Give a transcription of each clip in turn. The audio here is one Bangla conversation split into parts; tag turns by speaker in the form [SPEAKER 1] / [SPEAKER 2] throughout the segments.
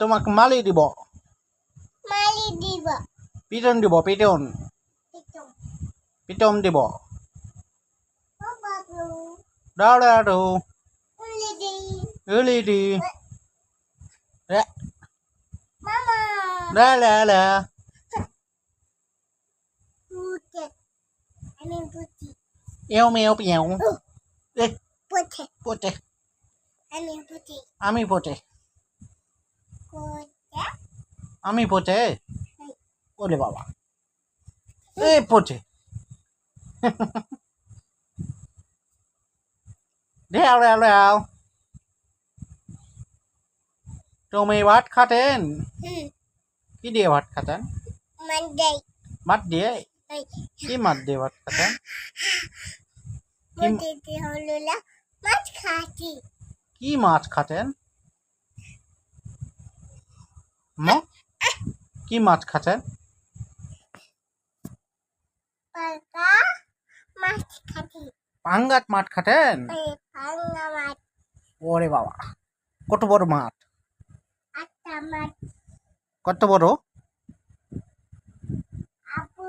[SPEAKER 1] তোমাকে মালি দিব
[SPEAKER 2] মালি দিব
[SPEAKER 1] পিটন দিব পিটন
[SPEAKER 2] পিটুম
[SPEAKER 1] পিটন দিব
[SPEAKER 2] বাবু
[SPEAKER 1] দাঁড়াটো
[SPEAKER 2] উলিদি
[SPEAKER 1] এলিডি
[SPEAKER 2] মামা
[SPEAKER 1] লা
[SPEAKER 2] পুতে আমি পুতি
[SPEAKER 1] এও মেও পিয়াও এ
[SPEAKER 2] পুতে
[SPEAKER 1] পোটে
[SPEAKER 2] আমি পুতি
[SPEAKER 1] আমি পোটে
[SPEAKER 2] কোতে
[SPEAKER 1] আমি পোটে ওলে বাবা এ পোটে ঢেউ তুমি ভাত খাতেন কি দিয়ে ভাত খাতেন
[SPEAKER 2] মানডে
[SPEAKER 1] মাত দিয়ে
[SPEAKER 2] এই
[SPEAKER 1] কি মাত দিয়ে ভাত খাতেন
[SPEAKER 2] পুতিতে হলো না মাছ খাতি
[SPEAKER 1] কি মাছ খাতেন কি মাছ খাতেন
[SPEAKER 2] পাকা মাছ খাতি
[SPEAKER 1] পাঙ্গাস মাছ খাতেন
[SPEAKER 2] এই পাঙ্গা মাছ
[SPEAKER 1] ওরে বাবা কত বড় মাছ
[SPEAKER 2] আটা মাছ
[SPEAKER 1] কত বড়
[SPEAKER 2] আপু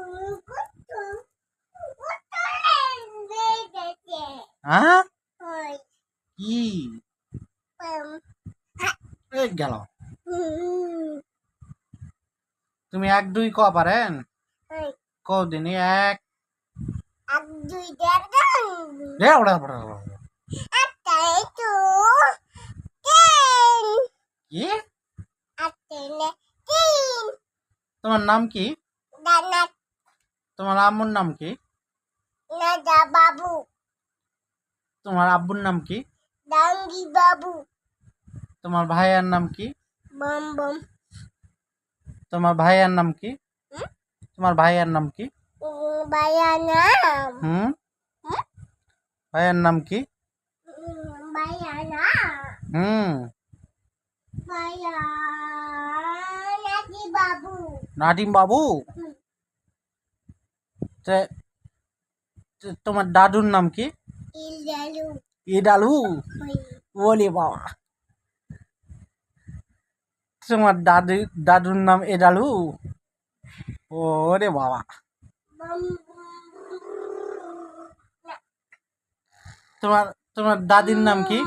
[SPEAKER 2] কুতু কুতলে দেখে
[SPEAKER 1] হ্যাঁ
[SPEAKER 2] ওই
[SPEAKER 1] কি
[SPEAKER 2] পাম
[SPEAKER 1] এই গেল তুমি এক দুই ক পারেন
[SPEAKER 2] ওই
[SPEAKER 1] কদিনই এক
[SPEAKER 2] এক দুই দেড়
[SPEAKER 1] ঢেউ
[SPEAKER 2] একটা একটু তিন
[SPEAKER 1] কি
[SPEAKER 2] একটা তিন
[SPEAKER 1] তোমার নাম কি
[SPEAKER 2] দানা
[SPEAKER 1] তোমার আম্মুর নাম কি
[SPEAKER 2] নাদা বাবু
[SPEAKER 1] তোমার আব্বুর নাম কি
[SPEAKER 2] ডাঙ্গি বাবু
[SPEAKER 1] তোমার ভাইয়ার নাম কি
[SPEAKER 2] বম বম
[SPEAKER 1] তোমার ভাইয়ার নাম কি
[SPEAKER 2] হুম?
[SPEAKER 1] তোমার ভাইয়ার নাম কি
[SPEAKER 2] বায়ানাম
[SPEAKER 1] হুম ভাইয়ার নাম কি
[SPEAKER 2] বায়ানাম
[SPEAKER 1] হুম
[SPEAKER 2] বায়ানাদি বাবু
[SPEAKER 1] নাদিম বাবু
[SPEAKER 2] হুম।
[SPEAKER 1] তোমার দাদুর নাম কি
[SPEAKER 2] ইলালু
[SPEAKER 1] ইদালু
[SPEAKER 2] হই
[SPEAKER 1] ওলে বাবা তোমার দাদুর নাম এদালু ওরে বাবা
[SPEAKER 2] বম
[SPEAKER 1] তোমার তোমার দাদির নাম কি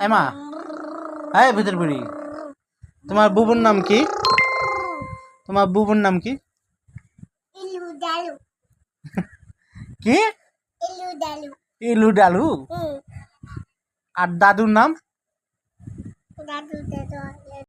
[SPEAKER 1] এমা এই ভিতর বুড়ি তোমার বুবুর নাম কি তোমার বুবুর নাম কি
[SPEAKER 2] ইলু দালু
[SPEAKER 1] কি
[SPEAKER 2] ইলু দালু
[SPEAKER 1] ইলু ডালু আর দাদুর নাম
[SPEAKER 2] দাদু দাদু